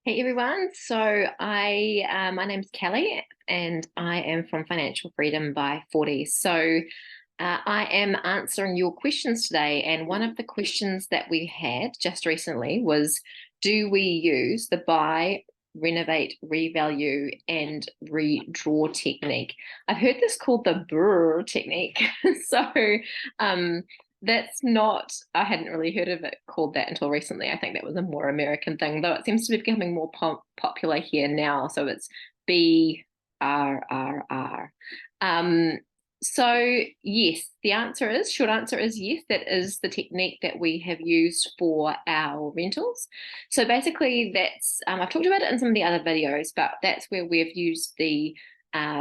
Hey everyone, my name's Kelly and I am from Financial Freedom by 40. I am answering your questions today, and one of the questions that we had just recently was, do we use the buy, renovate, revalue and redraw technique? I've heard this called the BRRR technique. so um, that's not, I hadn't really heard of it called that until recently. I think that was a more American thing, though it seems to be becoming more popular here now. So it's BRRR. Um, yes, short answer is yes, that is the technique that we have used for our rentals. So basically I've talked about it in some of the other videos, but that's where we've used the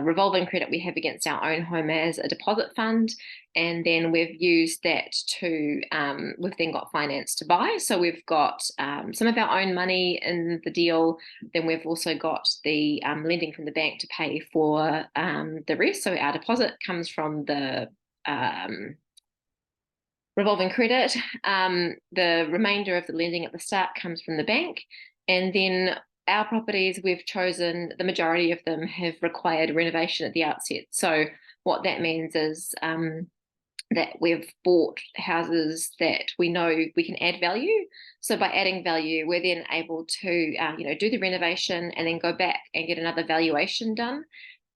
revolving credit we have against our own home as a deposit fund. And then we've used that we've then got finance to buy. So we've got some of our own money in the deal. Then we've also got the lending from the bank to pay for the rest. So our deposit comes from the revolving credit. The remainder of the lending at the start comes from the bank. And then our properties, we've chosen, the majority of them have required renovation at the outset. So what that means is that we've bought houses that we know we can add value. So by adding value, we're then able to, do the renovation and then go back and get another valuation done.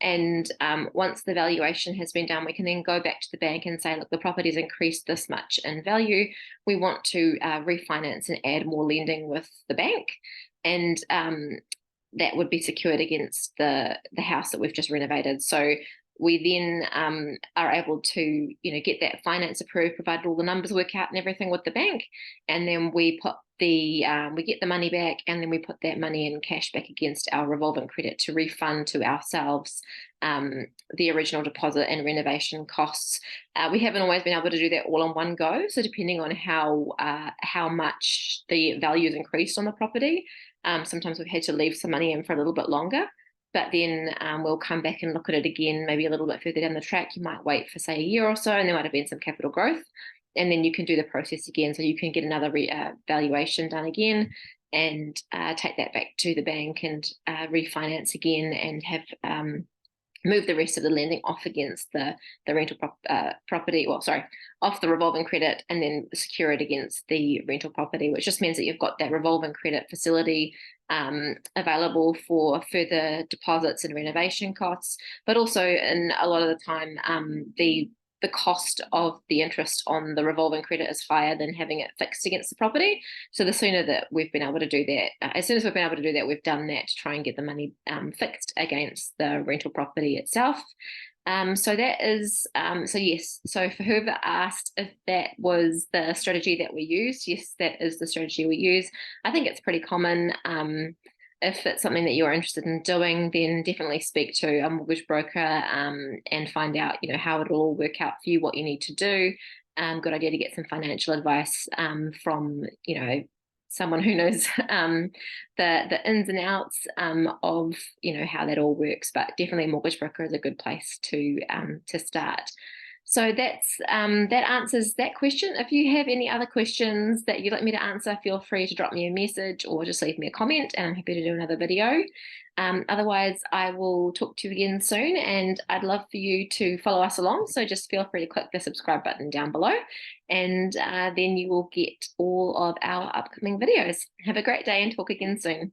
And once the valuation has been done, we can then go back to the bank and say, look, the property's increased this much in value. We want to refinance and add more lending with the bank. And that would be secured against the house that we've just renovated. So we then are able to, get that finance approved, provided all the numbers work out and everything with the bank, and then we get the money back, and then we put that money in cash back against our revolving credit to refund to ourselves the original deposit and renovation costs. We haven't always been able to do that all in one go, so depending on how much the value has increased on the property, sometimes we've had to leave some money in for a little bit longer. But then we'll come back and look at it again, maybe a little bit further down the track. You might wait for, say, a year or so, and there might have been some capital growth. And then you can do the process again. So you can get another valuation done again and take that back to the bank and refinance again and have move the rest of the lending off against the rental property, off the revolving credit, and then secure it against the rental property, which just means that you've got that revolving credit facility available for further deposits and renovation costs, but also in a lot of the time the cost of the interest on the revolving credit is higher than having it fixed against the property. So the sooner that we've been able to do that, as soon as we've been able to do that, we've done that to try and get the money fixed against the rental property itself. So yes. So for whoever asked if that was the strategy that we used, yes, that is the strategy we use. I think it's pretty common. If it's something that you're interested in doing, then definitely speak to a mortgage broker and find out, how it'll all work out for you, what you need to do. Good idea to get some financial advice from, someone who knows the ins and outs of, how that all works. But definitely a mortgage broker is a good place to start. So that answers that question. If you have any other questions that you'd like me to answer, feel free to drop me a message or just leave me a comment, and I'm happy to do another video. Otherwise, I will talk to you again soon, and I'd love for you to follow us along. So just feel free to click the subscribe button down below, and then you will get all of our upcoming videos. Have a great day and talk again soon.